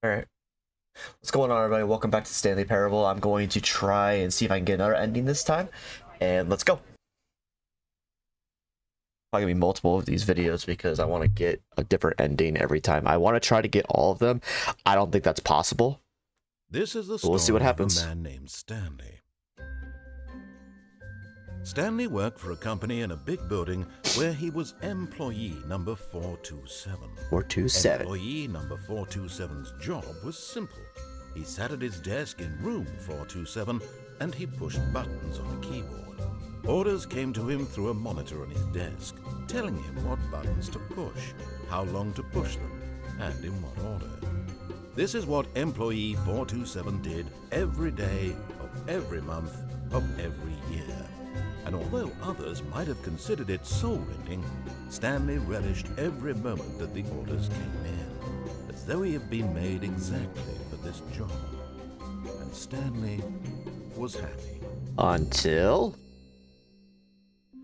Alright. What's going on, everybody? Welcome back to Stanley Parable. I'm going to try and see if I can get another ending this time. And let's go. Probably gonna be multiple of these videos because I want to get a different ending every time. I want to try to get all of them. I don't think that's possible. This is the But we'll see what story happens. of a man named Stanley. Stanley worked for a company in a big building where he was employee number 427. 427. Employee number 427's job was simple. He sat at his desk in room 427 and he pushed buttons on a keyboard. Orders came to him through a monitor on his desk, telling him what buttons to push, how long to push them, and in what order. This is what employee 427 did every day of every month of every year. And although others might have considered it soul-rending, Stanley relished every moment that the orders came in, as though he had been made exactly for this job. And Stanley was happy. Until...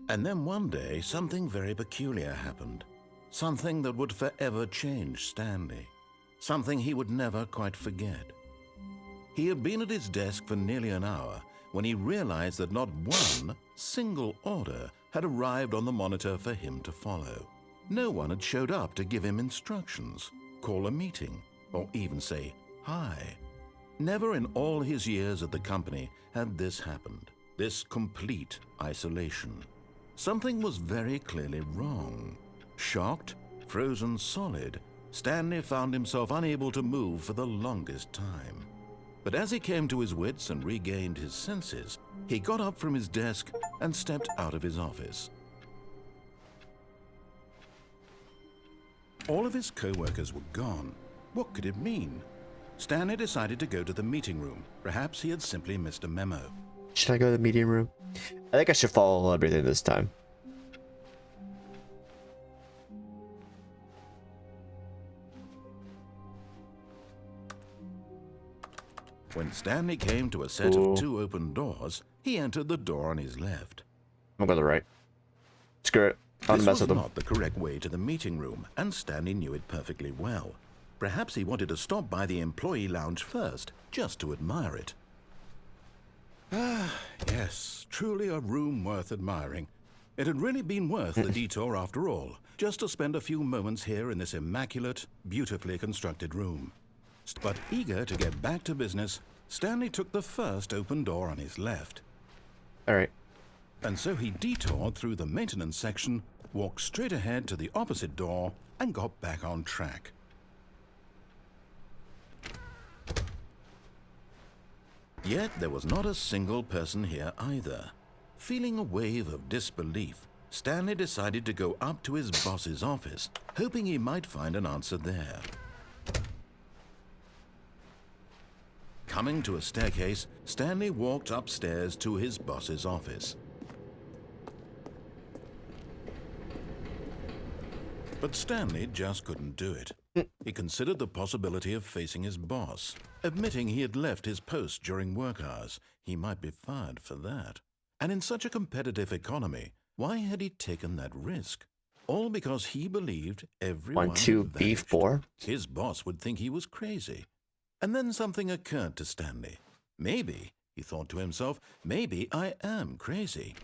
And then one day, something very peculiar happened. Something that would forever change Stanley. Something he would never quite forget. He had been at his desk for nearly an hour when he realized that not one single order had arrived on the monitor for him to follow. No one had showed up to give him instructions, call a meeting, or even say hi. Never in all his years at the company had this happened, this complete isolation. Something was very clearly wrong. Shocked, frozen solid, Stanley found himself unable to move for the longest time. But as he came to his wits and regained his senses, he got up from his desk and stepped out of his office. All of his co-workers were gone. What could it mean? Stanley decided to go to the meeting room. Perhaps he had simply missed a memo. Should I go to the meeting room? I think I should follow everything this time. When Stanley came to a set of two open doors, he entered the door on his left. I'm gonna go to the right. Screw it. I'm gonna mess with This them. was not the correct way to the meeting room, and Stanley knew it perfectly well. Perhaps he wanted to stop by the employee lounge first, just to admire it. Ah, yes, truly a room worth admiring. It had really been worth the detour after all, just to spend a few moments here in this immaculate, beautifully constructed room. But eager to get back to business, Stanley took the first open door on his left. All right. And so he detoured through the maintenance section, walked straight ahead to the opposite door, and got back on track. Yet there was not a single person here either. Feeling a wave of disbelief, Stanley decided to go up to his boss's office, hoping he might find an answer there. Coming to a staircase, Stanley walked upstairs to his boss's office. But Stanley just couldn't do it. He considered the possibility of facing his boss. Admitting he had left his post during work hours, he might be fired for that. And in such a competitive economy, why had he taken that risk? All because he believed everyone Want to had beef vanished. boar? His boss would think he was crazy. And then something occurred to Stanley. Maybe, he thought to himself, maybe I am crazy.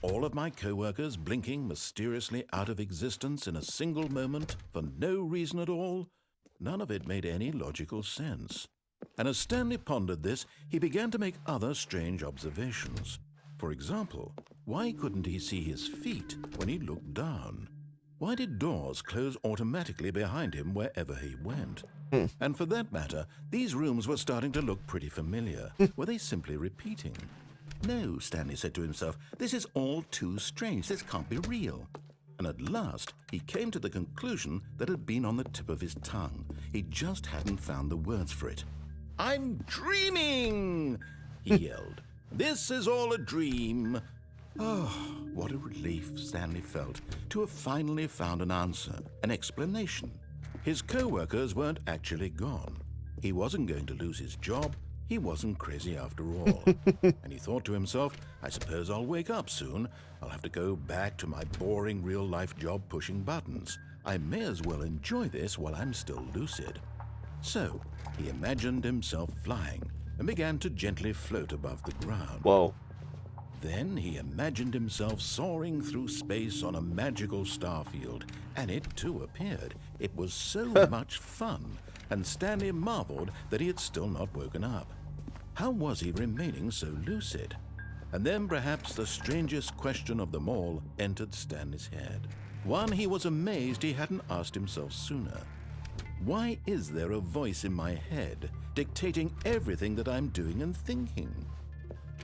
All of my co-workers blinking mysteriously out of existence in a single moment for no reason at all? None of it made any logical sense. And as Stanley pondered this, he began to make other strange observations. For example, why couldn't he see his feet when he looked down? Why did doors close automatically behind him wherever he went? And for that matter, these rooms were starting to look pretty familiar. Were they simply repeating? No, Stanley said to himself, this is all too strange. This can't be real. And at last, he came to the conclusion that had been on the tip of his tongue. He just hadn't found the words for it. I'm dreaming, he yelled. This is all a dream. Oh, what a relief Stanley felt to have finally found an answer, an explanation. His co-workers weren't actually gone. He wasn't going to lose his job. He wasn't crazy after all. And he thought to himself, I suppose I'll wake up soon. I'll have to go back to my boring real-life job pushing buttons. I may as well enjoy this while I'm still lucid. So he imagined himself flying and began to gently float above the ground. Whoa. Then he imagined himself soaring through space on a magical starfield, and it too appeared. It was so much fun, and Stanley marveled that he had still not woken up. How was he remaining so lucid? And then perhaps the strangest question of them all entered Stanley's head. One he was amazed he hadn't asked himself sooner. Why is there a voice in my head dictating everything that I'm doing and thinking?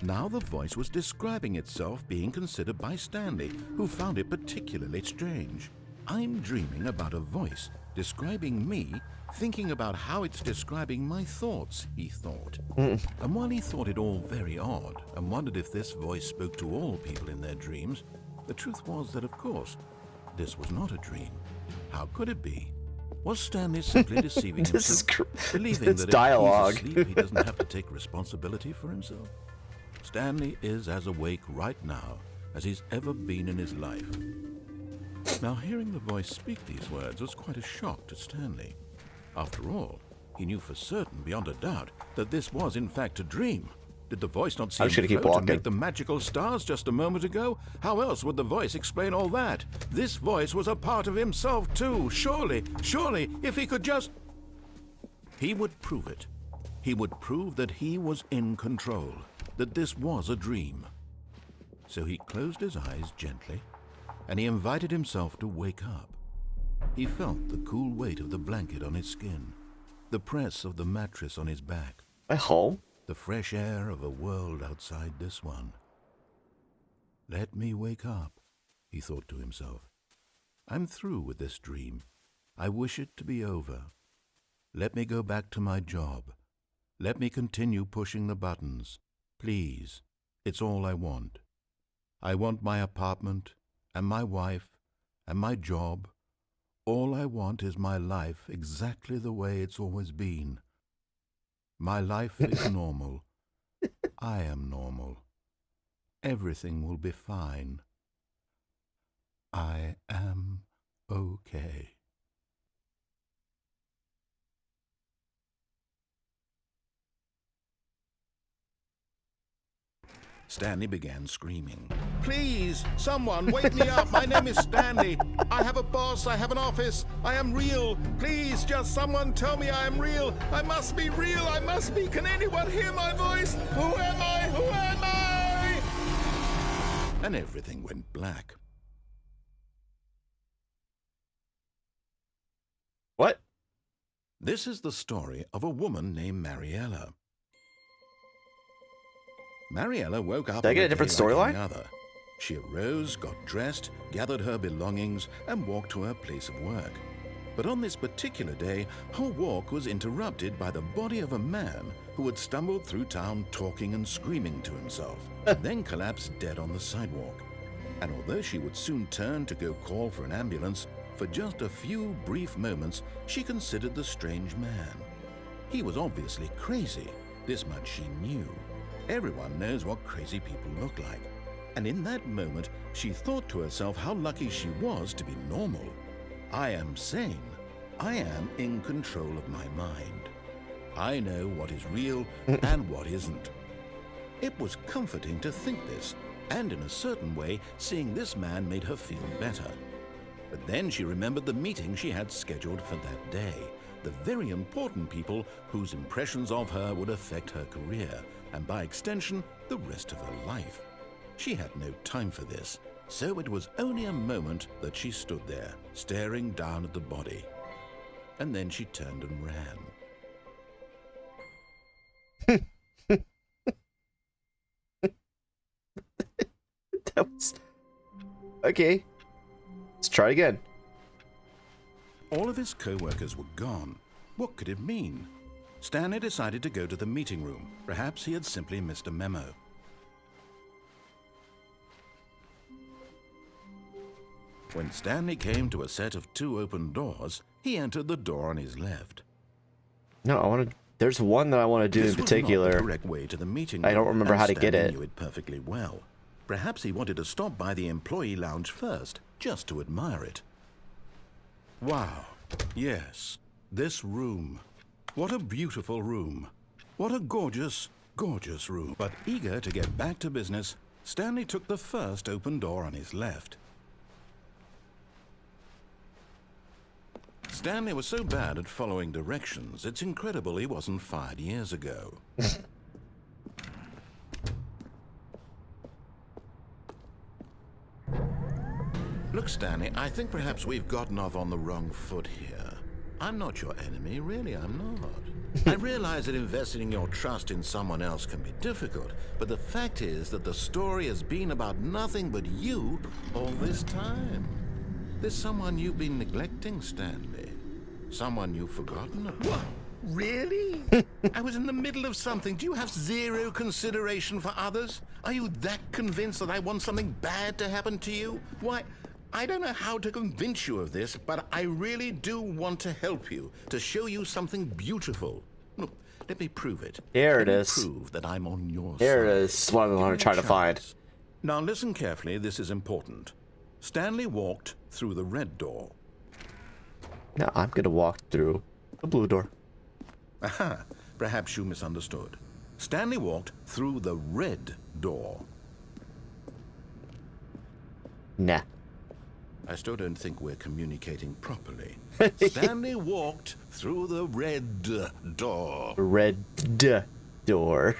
Now the voice was describing itself being considered by Stanley, who found it particularly strange. I'm dreaming about a voice describing me, thinking about how it's describing my thoughts, he thought. And while he thought it all very odd and wondered if this voice spoke to all people in their dreams, the truth was that, of course, this was not a dream. How could it be? Was Stanley simply deceiving This himself, is believing it's that dialogue. if he's asleep, he doesn't have to take responsibility for himself? Stanley is as awake right now as he's ever been in his life. Now, hearing the voice speak these words was quite a shock to Stanley. After all, he knew for certain, beyond a doubt, that this was in fact a dream. Did the voice not see I'm just gonna him keep float and walking. make the magical stars just a moment ago? How else would the voice explain all that? This voice was a part of himself too. Surely, if he could just... He would prove it. He would prove that he was in control, that this was a dream. So he closed his eyes gently, and he invited himself to wake up. He felt the cool weight of the blanket on his skin, the press of the mattress on his back, My home? the fresh air of a world outside this one. Let me wake up, he thought to himself. I'm through with this dream. I wish it to be over. Let me go back to my job. Let me continue pushing the buttons. Please, it's all I want. I want my apartment, and my wife, and my job. All I want is my life exactly the way it's always been. My life is normal. I am normal. Everything will be fine. I am okay. Stanley began screaming. Please, someone, wake me up. My name is Stanley. I have a boss. I have an office. I am real. Please, just someone tell me I am real. I must be real. I must be. Can anyone hear my voice? Who am I? Who am I? And everything went black. What? This is the story of a woman named Mariella. Mariella woke up. Did I get on a different day like storyline? any other. She arose, got dressed, gathered her belongings, and walked to her place of work. But on this particular day, her walk was interrupted by the body of a man who had stumbled through town talking and screaming to himself, and then collapsed dead on the sidewalk. And although she would soon turn to go call for an ambulance, for just a few brief moments she considered the strange man. He was obviously crazy. This much she knew. Everyone knows what crazy people look like. And in that moment, she thought to herself how lucky she was to be normal. I am sane. I am in control of my mind. I know what is real and what isn't. It was comforting to think this, and in a certain way, seeing this man made her feel better. But then she remembered the meeting she had scheduled for that day, the very important people whose impressions of her would affect her career, and by extension, the rest of her life. She had no time for this, so it was only a moment that she stood there, staring down at the body. And then she turned and ran. That was... Okay. Let's try it again. All of his co-workers were gone. What could it mean? Stanley decided to go to the meeting room. Perhaps he had simply missed a memo. When Stanley came to a set of 2 open doors, he entered the door on his left. No, I want to... There's one that I want to do This in was not particular. the correct way to the meeting I don't room, remember and how to get Stanley it. knew it perfectly well. Perhaps he wanted to stop by the employee lounge first, just to admire it. Wow. Yes, this room. What a beautiful room. What a gorgeous, gorgeous room. But eager to get back to business, Stanley took the first open door on his left. Stanley was so bad at following directions, it's incredible he wasn't fired years ago. Look, Stanley, I think perhaps we've gotten off on the wrong foot here. I'm not your enemy, really, I'm not. I realize that investing your trust in someone else can be difficult, but the fact is that the story has been about nothing but you all this time. There's someone you've been neglecting, Stanley. Someone you've forgotten about. What? Really? I was in the middle of something. Do you have zero consideration for others? Are you that convinced that I want something bad to happen to you? Why, I don't know how to convince you of this, but I really do want to help you, to show you something beautiful. Look, let me prove it. Here it Let me is. prove that I'm on your side. Here it is. This is what I'm going to try to find. Now listen carefully, this is important. Stanley walked through the red door. Now I'm going to walk through the blue door. Aha, perhaps you misunderstood. Stanley walked through the red door. Nah. I still don't think we're communicating properly. Stanley walked through the red door. Red door.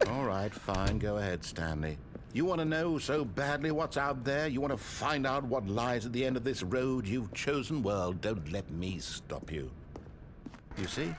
All right, fine. Go ahead, Stanley. You want to know so badly what's out there? You want to find out what lies at the end of this road you've chosen? Well, don't let me stop you. You see?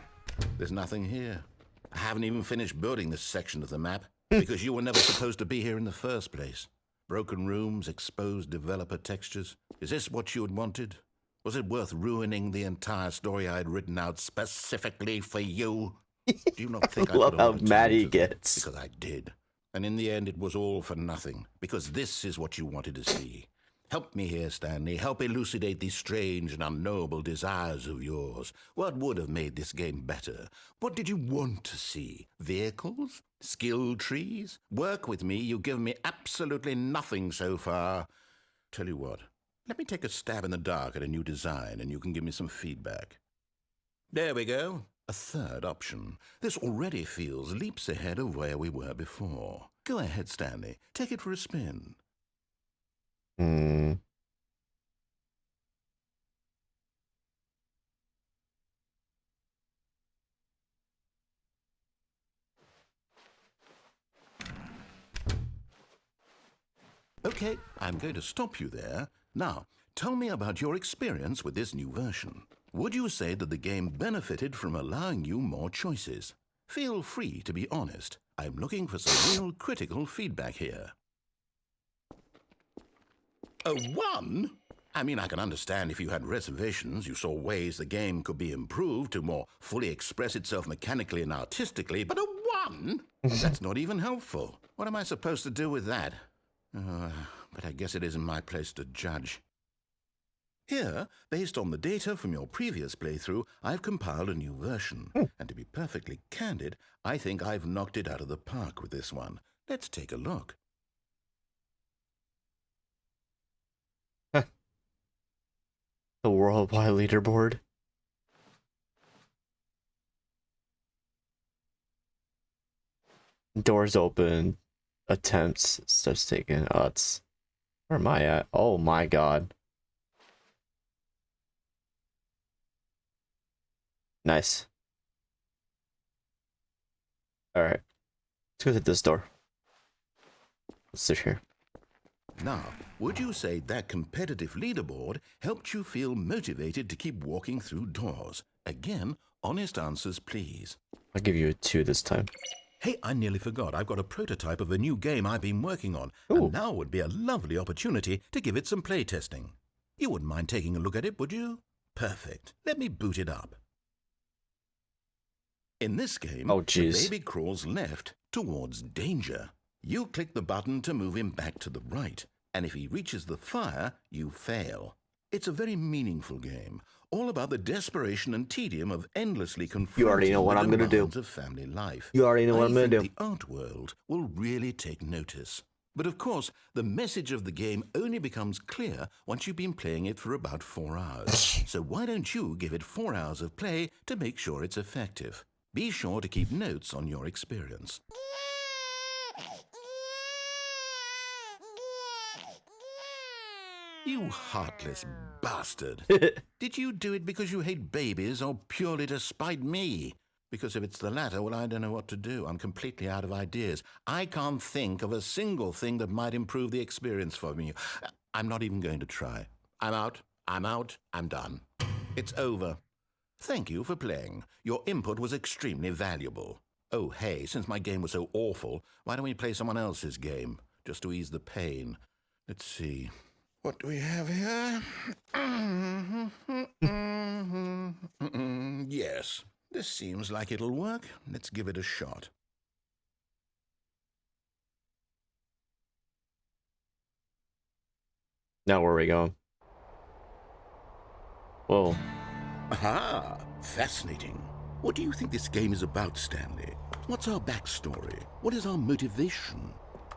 There's nothing here. I haven't even finished building this section of the map because you were never supposed to be here in the first place. Broken rooms, exposed developer textures. Is this what you had wanted? Was it worth ruining the entire story I had written out specifically for you? Do you not think I love put a how lot of mad time he into that? gets. Because I did. And in the end, it was all for nothing. Because this is what you wanted to see. Help me here, Stanley. Help elucidate these strange and unknowable desires of yours. What would have made this game better? What did you want to see? Vehicles? Skill trees? Work with me. You've given me absolutely nothing so far. Tell you what, let me take a stab in the dark at a new design and you can give me some feedback. There we go. A third option. This already feels leaps ahead of where we were before. Go ahead, Stanley. Take it for a spin. Okay, I'm going to stop you there. Now, tell me about your experience with this new version. Would you say that the game benefited from allowing you more choices? Feel free to be honest. I'm looking for some real critical feedback here. A 1? I mean, I can understand if you had reservations, you saw ways the game could be improved to more fully express itself mechanically and artistically, but a 1? That's not even helpful. What am I supposed to do with that? But I guess it isn't my place to judge. Here, based on the data from your previous playthrough, I've compiled a new version. And to be perfectly candid, I think I've knocked it out of the park with this one. Let's take a look. The worldwide leaderboard. Doors open. Attempts. Steps taken. Oh, it's... Where am I at? Oh my god. Nice. Alright. Let's go to this door. Let's sit here. Now, would you say that competitive leaderboard helped you feel motivated to keep walking through doors? Again, honest answers, please. I'll give you a 2 this time. Hey, I nearly forgot. I've got a prototype of a new game I've been working on. Ooh. And now would be a lovely opportunity to give it some playtesting. You wouldn't mind taking a look at it, would you? Perfect. Let me boot it up. In this game, the baby crawls left towards danger. You click the button to move him back to the right, and if he reaches the fire, you fail. It's a very meaningful game, all about the desperation and tedium of endlessly confronting You already know what I'm gonna do. of family life. You already know what I'm gonna do. The art world will really take notice. But of course, the message of the game only becomes clear once you've been playing it for about 4 hours. So why don't you give it 4 hours of play to make sure it's effective? Be sure to keep notes on your experience. You heartless bastard. Did you do it because you hate babies or purely to spite me? Because if it's the latter, well, I don't know what to do. I'm completely out of ideas. I can't think of a single thing that might improve the experience for me. I'm not even going to try. I'm out. I'm done. It's over. Thank you for playing. Your input was extremely valuable. Oh, hey, since my game was so awful, why don't we play someone else's game, just to ease the pain? Let's see. What do we have here? Yes, this seems like it'll work. Let's give it a shot. Now where are we going? Whoa. Aha! Fascinating. What do you think this game is about, Stanley? What's our backstory? What is our motivation?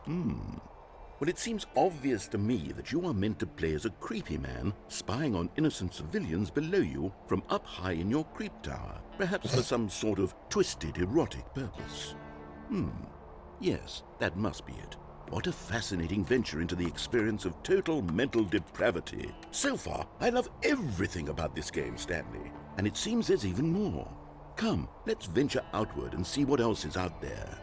Well, it seems obvious to me that you are meant to play as a creepy man spying on innocent civilians below you from up high in your creep tower, perhaps for some sort of twisted erotic purpose. Yes, that must be it. What a fascinating venture into the experience of total mental depravity. So far, I love everything about this game, Stanley, and it seems there's even more. Come, let's venture outward and see what else is out there.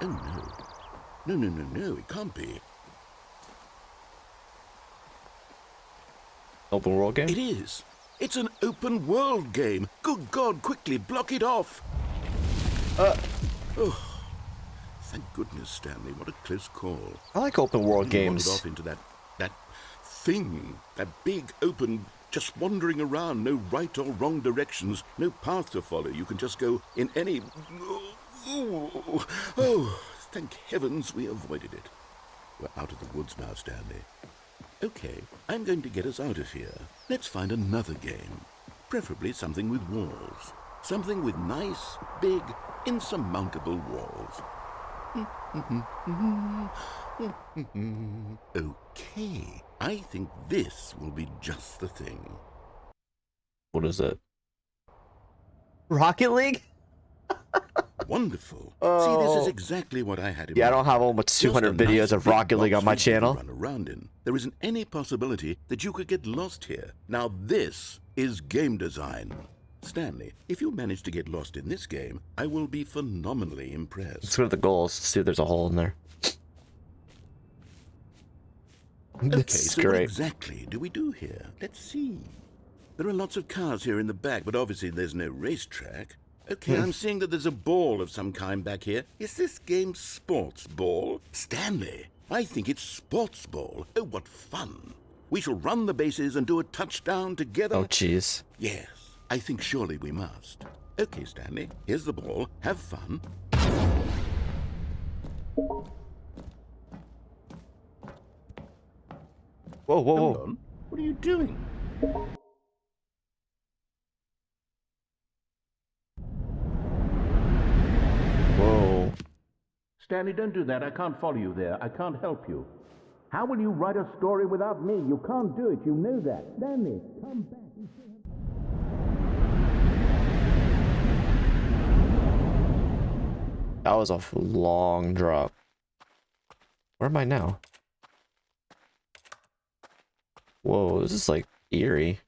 Oh, no. No, it can't be. Open world game? It is. It's an open world game. Good God, quickly, block it off. Oh, thank goodness, Stanley. What a close call. I like open world Really wandered games. off into that thing, that big open, just wandering around, no right or wrong directions, no path to follow. You can just go in any... Oh, thank heavens we avoided it. We're out of the woods now, Stanley. Okay, I'm going to get us out of here. Let's find another game. Preferably something with walls. Something with nice, big, insurmountable walls. Okay, I think this will be just the thing. What is it? Rocket League? Wonderful. Oh. See, this is exactly what I had in mind. Yeah, I don't have almost 200 Just a videos nice of big Rocket League box on my for you to channel. Run around in. There isn't any possibility that you could get lost here. Now this is game design. Stanley, if you manage to get lost in this game, I will be phenomenally impressed. Let's go to the goals. See if there's a hole in there. Okay, This is so what great. exactly do we do here? Let's see. There are lots of cars here in the back, but obviously there's no racetrack. Okay, I'm seeing that there's a ball of some kind back here. Is this game sports ball? Stanley, I think it's sports ball. Oh, what fun. We shall run the bases and do a touchdown together. Oh, jeez. Yes, I think surely we must. Okay, Stanley, here's the ball. Have fun. Whoa, whoa, Hold whoa. on. What are you doing? Whoa. Stanley, don't do that. I can't follow you there. I can't help you. How will you write a story without me? You can't do it. You know that. Stanley, come back. That was a long drop. Where am I now? Whoa, this is like eerie.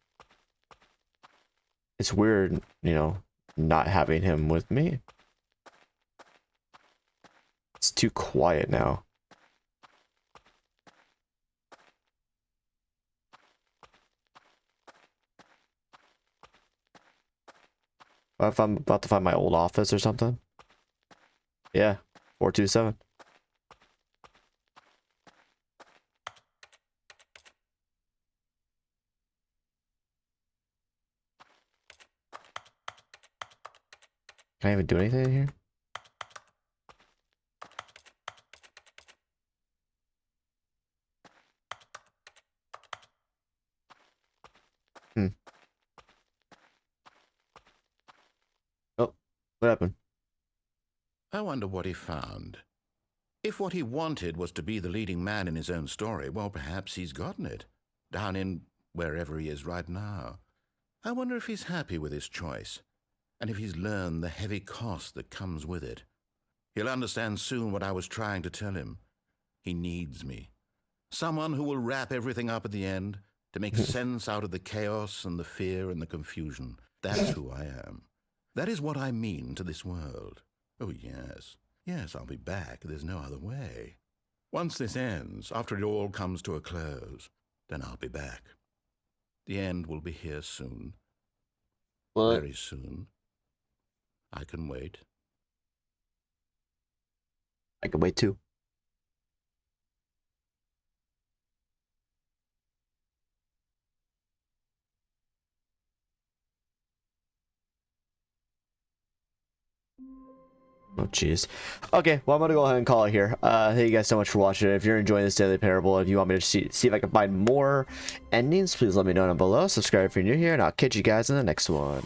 It's weird, you know, not having him with me. It's too quiet now. If I'm about to find my old office or something. Yeah, 427. Can I even do anything in here? Hmm. Oh, what happened? I wonder what he found. If what he wanted was to be the leading man in his own story, well, perhaps he's gotten it. Down in wherever he is right now. I wonder if he's happy with his choice, and if he's learned the heavy cost that comes with it. He'll understand soon what I was trying to tell him. He needs me. Someone who will wrap everything up at the end to make sense out of the chaos and the fear and the confusion. That's who I am. That is what I mean to this world. Oh, yes. Yes, I'll be back. There's no other way. Once this ends, after it all comes to a close, then I'll be back. The end will be here soon. What? Very soon. I can wait. I can wait too. Oh, jeez. Okay, well, I'm going to go ahead and call it here. Thank you guys so much for watching. If you're enjoying this daily parable, if you want me to see if I can find more endings, please let me know down below. Subscribe if you're new here, and I'll catch you guys in the next one.